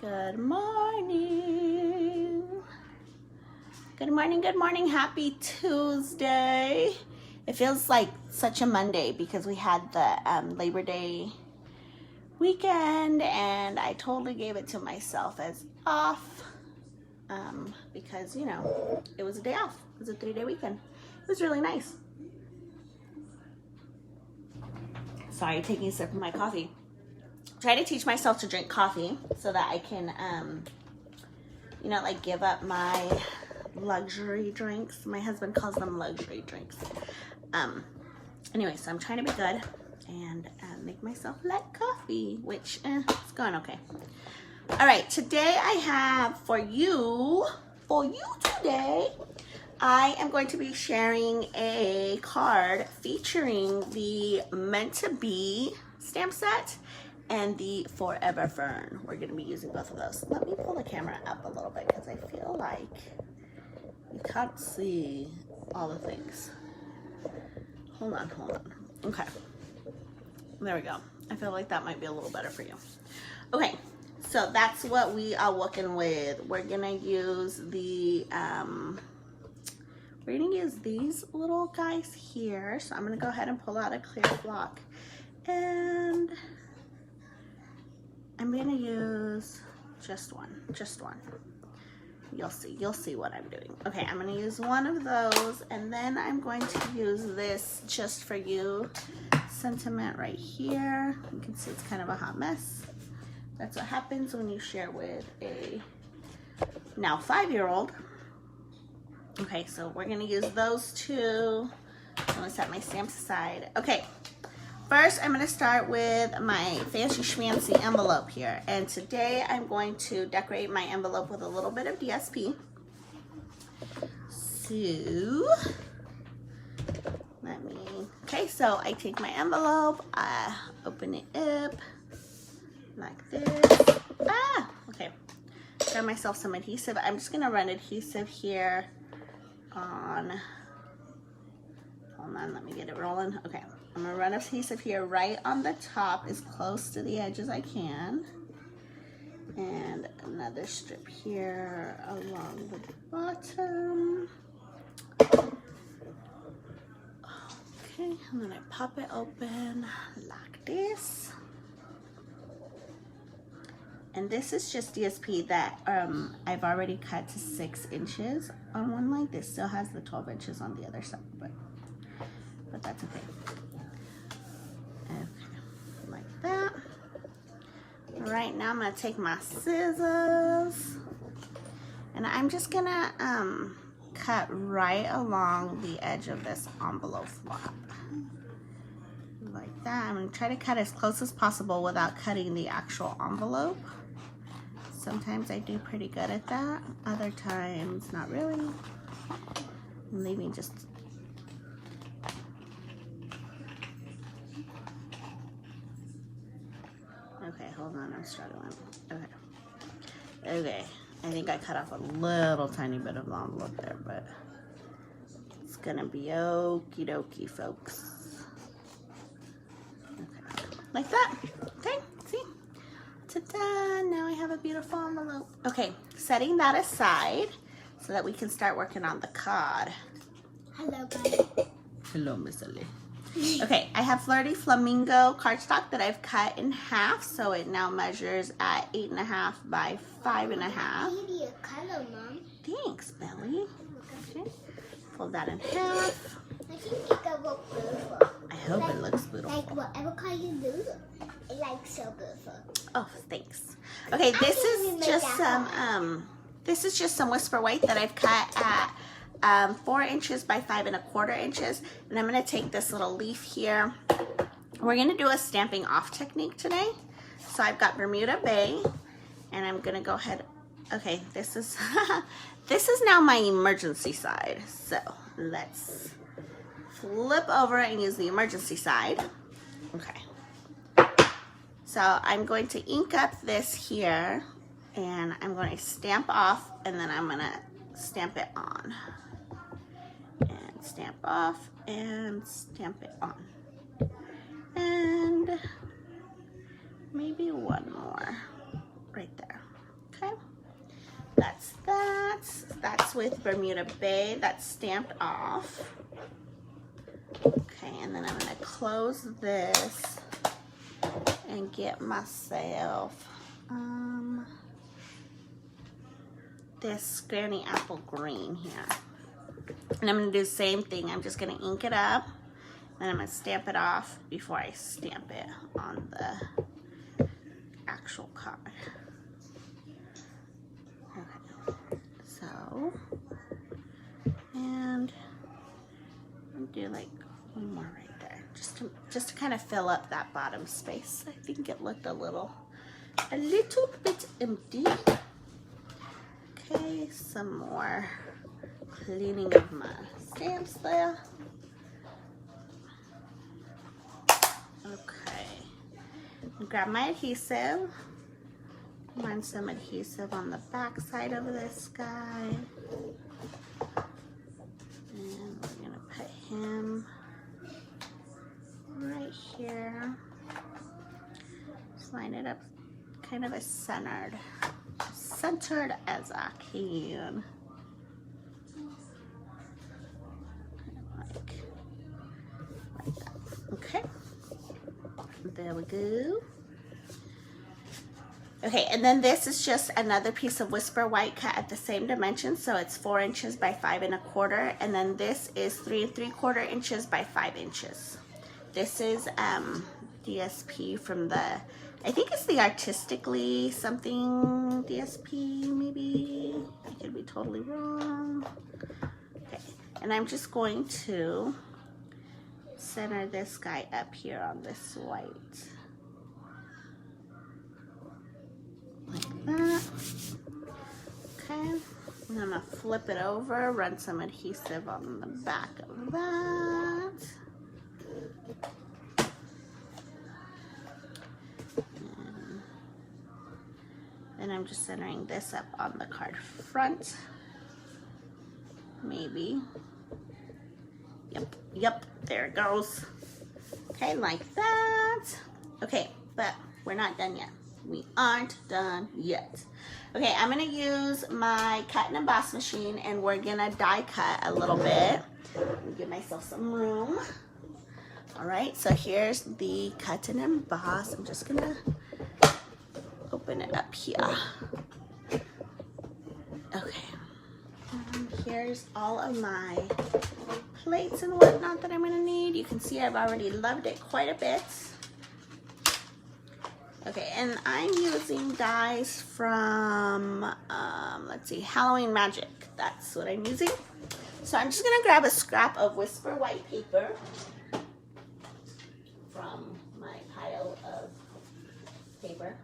Good morning. Good morning, good morning. Happy Tuesday. It feels like such a Monday because we had the Labor Day weekend and I totally gave it to myself as off because, you know, it was a day off. It was a 3-day weekend. It was really nice. Sorry, taking a sip of my coffee. Try to teach myself to drink coffee so that I can, you know, like give up my luxury drinks. My husband calls them luxury drinks. Anyway, so I'm trying to be good and make myself like coffee, which it's going okay. All right, today I have for you today, I am going to be sharing a card featuring the Meant to Be stamp set and the Forever Fern. We're going to be using both of those. Let me pull the camera up a little bit because I feel like you can't see all the things. Hold on. Okay. There we go. I feel like that might be a little better for you. Okay, so that's what we are working with. We're going to use the, we're going to use these little guys here. So I'm going to go ahead and pull out a clear block. And I'm going to use just one. You'll see what I'm doing. Okay, I'm going to use one of those, and then I'm going to use this Just For You sentiment right here. You can see it's kind of a hot mess. That's what happens when you share with a now 5-year-old. Okay, so we're going to use those two. I'm going to set my stamps aside. Okay. First, I'm going to start with my fancy schmancy envelope here. And today I'm going to decorate my envelope with a little bit of DSP. So, so I take my envelope, I open it up like this. Okay. Got myself some adhesive. I'm just going to run adhesive here on, hold on, let me get it rolling. Okay. I'm going to run adhesive here right on the top as close to the edge as I can. And another strip here along the bottom. Okay, and then I pop it open like this. And this is just DSP that I've already cut to 6 inches on one leg. This still has the 12 inches on the other side, but that's okay. Like that. Right now I'm going to take my scissors and I'm just going to cut right along the edge of this envelope flap. Like that. I'm going to try to cut as close as possible without cutting the actual envelope. Sometimes I do pretty good at that. Other times, not really. I'm leaving just okay, hold on, I'm struggling. Okay, I think I cut off a little tiny bit of the envelope there, but it's gonna be okie dokie, folks. Okay, like that. Okay, see? Ta-da! Now I have a beautiful envelope. Okay, setting that aside so that we can start working on the card. Hello, guys. Hello, Miss Ali. Okay, I have Flirty Flamingo cardstock that I've cut in half, so it now measures at 8.5 by 5.5. Maybe a color, Mom. Thanks, Belly. Okay, fold that in half. I think it looks beautiful. I hope it looks beautiful. Like whatever color you do, it looks so beautiful. Oh, thanks. Okay, this is just some Whisper White that I've cut at 4 inches by 5.25 inches, and I'm going to take this little leaf here. We're going to do a stamping off technique today. So I've got Bermuda Bay, and I'm going to go ahead. Okay, this is this is now my emergency side. So let's flip over and use the emergency side. Okay. So I'm going to ink up this here, and I'm going to stamp off, and then I'm going to stamp it on. And stamp off and stamp it on. And maybe one more right there. That's with Bermuda Bay. That's stamped off. Okay, and then I'm gonna close this and get myself this Granny Apple Green here. And I'm gonna do the same thing. I'm just gonna ink it up, and I'm gonna stamp it off before I stamp it on the actual card. Okay, so, and I'll do like one more right there, just to kind of fill up that bottom space. I think it looked a little bit empty. Okay, some more cleaning of my stamps there. Okay, grab my adhesive. Run some adhesive on the back side of this guy. And we're gonna put him right here. Just line it up kind of as centered as I can. Like that. Okay, there we go. Okay, and then this is just another piece of Whisper White cut at the same dimension, so it's 4 inches by 5 1/4, and then this is 3 3/4 inches by 5 inches. This is DSP from the, I think it's the Artistically something DSP, maybe. I could be totally wrong. Okay, and I'm just going to center this guy up here on this white. Like that. Okay, and I'm gonna flip it over, run some adhesive on the back of that. And I'm just centering this up on the card front. Maybe. Yep, there it goes. Okay, like that. Okay, but we're not done yet. We aren't done yet. Okay, I'm gonna use my cut and emboss machine, and we're gonna die cut a little bit. Let me give myself some room. All right, so here's the cut and emboss. I'm just gonna open it up here. Okay, and here's all of my plates and whatnot that I'm gonna need. You can see I've already loved it quite a bit. Okay, and I'm using dies from, let's see, Halloween Magic. That's what I'm using. So I'm just gonna grab a scrap of Whisper White paper from my pile of paper.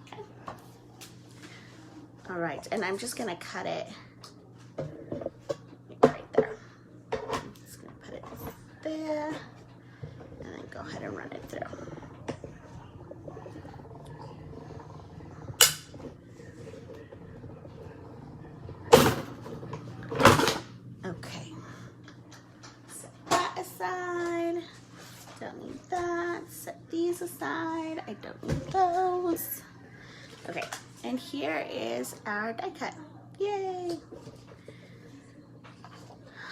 Okay. All right, and I'm just gonna cut it right there. I'm just gonna put it there, and then go ahead and run it through. Don't need that. Set these aside. I don't need those. Okay, and here is our die cut. Yay!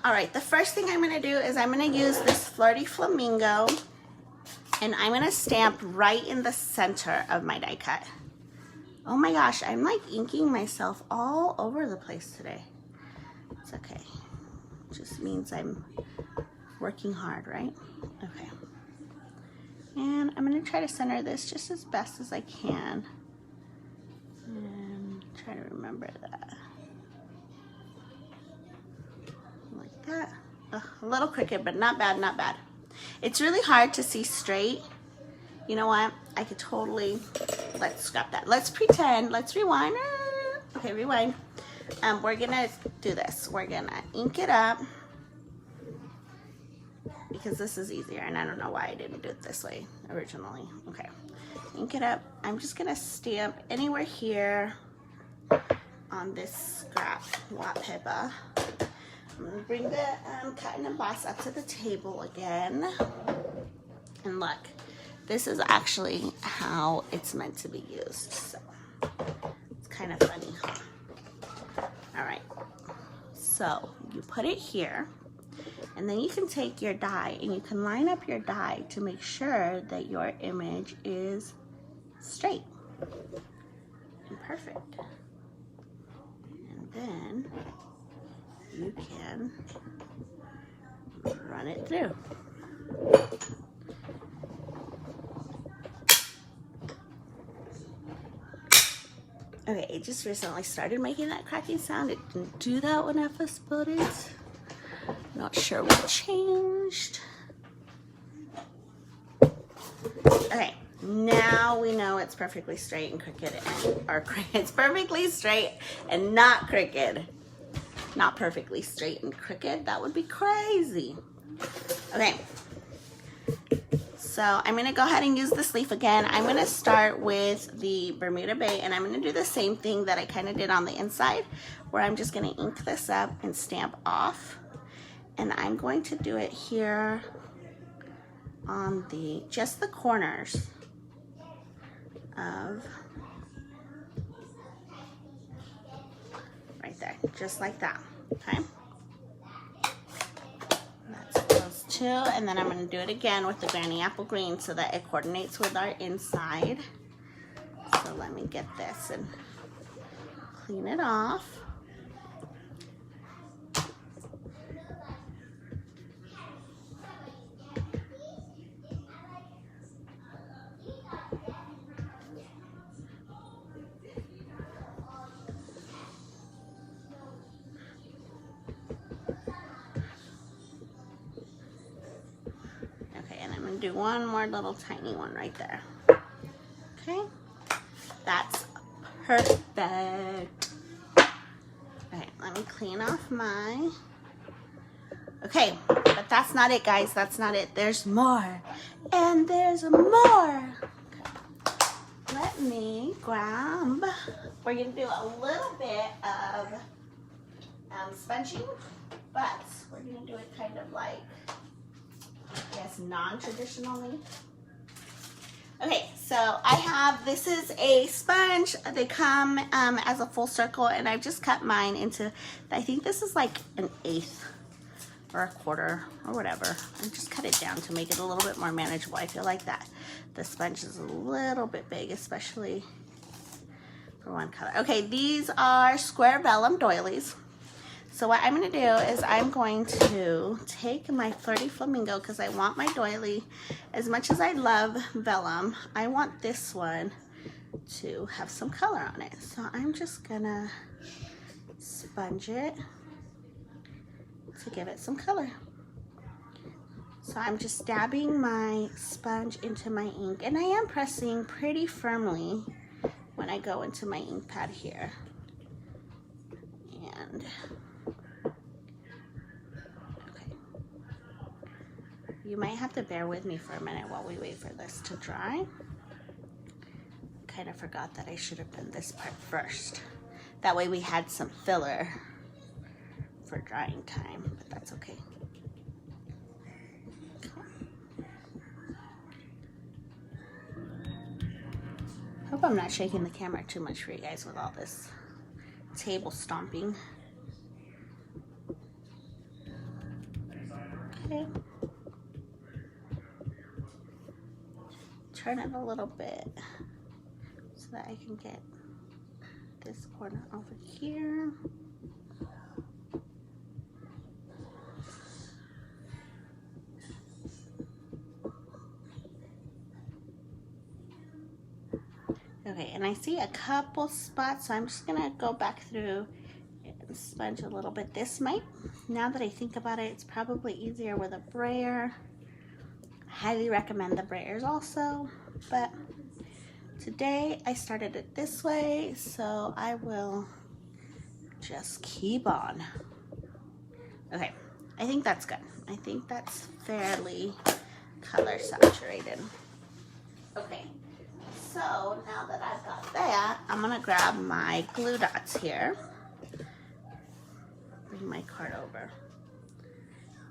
All right, the first thing I'm gonna do is I'm gonna use this Flirty Flamingo, and I'm gonna stamp right in the center of my die cut. Oh my gosh, I'm like inking myself all over the place today. It's okay. It just means I'm working hard, right? Okay. And I'm gonna try to center this just as best as I can. And try to remember that. Like that. Ugh, a little crooked, but not bad, not bad. It's really hard to see straight. You know what? I could totally, let's scrap that. Let's pretend, let's rewind. Okay, rewind. We're gonna do this. We're gonna ink it up, because this is easier, and I don't know why I didn't do it this way originally. Okay, ink it up. I'm just gonna stamp anywhere here on this scrap white paper. I'm gonna bring the cut and emboss up to the table again. And look, this is actually how it's meant to be used. So it's kind of funny, huh? All right, so you put it here, and then you can take your die and you can line up your die to make sure that your image is straight and perfect. And then you can run it through. Okay, it just recently started making that cracking sound. It didn't do that when I first put it. Not sure what changed. Okay, now we know it's perfectly straight and crooked, it's perfectly straight and not crooked. Not perfectly straight and crooked, that would be crazy. Okay, so I'm gonna go ahead and use this leaf again. I'm gonna start with the Bermuda Bay, and I'm gonna do the same thing that I kind of did on the inside, where I'm just gonna ink this up and stamp off. And I'm going to do it here on just the corners of right there, just like that, okay? That's those two, and then I'm gonna do it again with the Granny Apple Green so that it coordinates with our inside. So let me get this and clean it off. Do one more little tiny one right there. Okay, that's perfect. Okay, let me clean off my. Okay, but that's not it, guys. That's not it. There's more, and there's more. Let me grab. We're gonna do a little bit of sponging, but we're gonna do it kind of like, yes, non-traditionally. Okay, so I have, this is a sponge. They come as a full circle, and I've just cut mine into, I think this is like an 1/8 or a 1/4 or whatever. I just cut it down to make it a little bit more manageable. I feel like that the sponge is a little bit big, especially for one color. Okay, these are square vellum doilies. So what I'm going to do is I'm going to take my Flirty Flamingo, because I want my doily, as much as I love vellum, I want this one to have some color on it. So I'm just going to sponge it to give it some color. So I'm just dabbing my sponge into my ink, and I am pressing pretty firmly when I go into my ink pad here. And you might have to bear with me for a minute while we wait for this to dry. Kind of forgot that I should have done this part first. That way we had some filler for drying time, but that's okay. Hope I'm not shaking the camera too much for you guys with all this table stomping. Okay. Turn it a little bit so that I can get this corner over here. Okay, and I see a couple spots, so I'm just gonna go back through and sponge a little bit. This might, now that I think about it, it's probably easier with a brayer. Highly recommend the brayers also, but today I started it this way, so I will just keep on. Okay, I think that's good. I think that's fairly color saturated. Okay, so now that I've got that, I'm gonna grab my glue dots here. Bring my card over.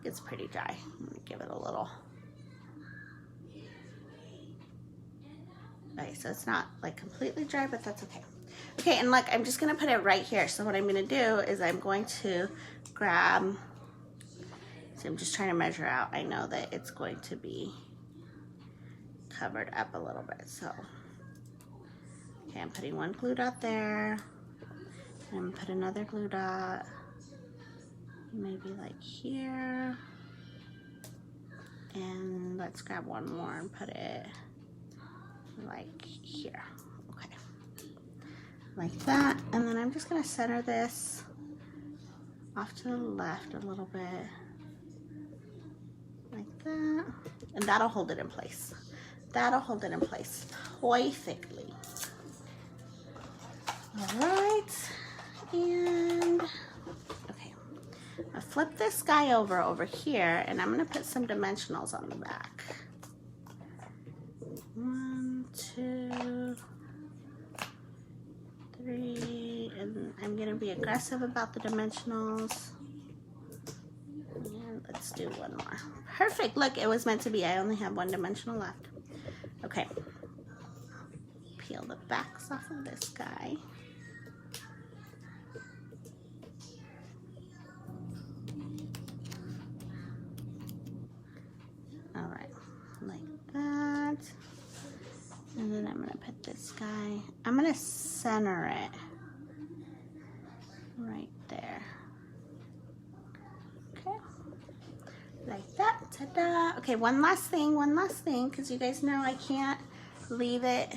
It's pretty dry. I'm gonna give it a little. Okay, so it's not like completely dry, but that's okay. Okay, and look, I'm just gonna put it right here. So what I'm gonna do is I'm going to grab, so I'm just trying to measure out. I know that it's going to be covered up a little bit, so. Okay, I'm putting one glue dot there. And put another glue dot, maybe like here. And let's grab one more and put it like here. Okay, like that. And then I'm just gonna center this off to the left a little bit, like that. And that'll hold it in place. That'll hold it in place perfectly. All right, and okay. I flip this guy over here, and I'm gonna put some dimensionals on the back. 1, 2, 3, and I'm gonna be aggressive about the dimensionals. And let's do one more. Perfect, look, it was meant to be. I only have one dimensional left. Okay, peel the backs off of this guy. And then I'm gonna put this guy, I'm gonna center it right there. Okay, like that, ta-da. Okay, one last thing, because you guys know I can't leave it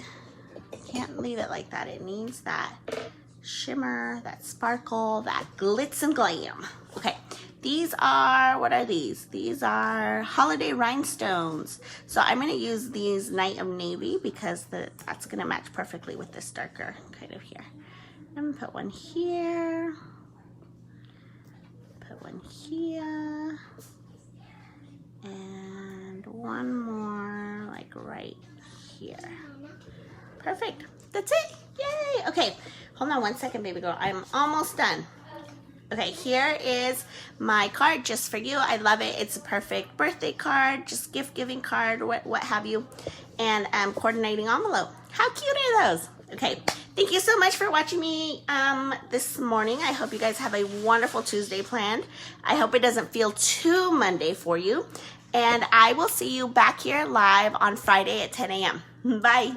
like that. It needs that shimmer, that sparkle, that glitz and glam. Okay. These are, what are these? These are holiday rhinestones. So I'm gonna use these Night of Navy because that's gonna match perfectly with this darker kind of here. I'm gonna put one here, put one here, and one more like right here. Perfect, that's it, yay. Okay, hold on one second, baby girl, I'm almost done. Okay, here is my card just for you. I love it. It's a perfect birthday card, just gift giving card, what have you. And coordinating envelope. How cute are those? Okay, thank you so much for watching me this morning. I hope you guys have a wonderful Tuesday planned. I hope it doesn't feel too Monday for you. And I will see you back here live on Friday at 10 a.m. Bye.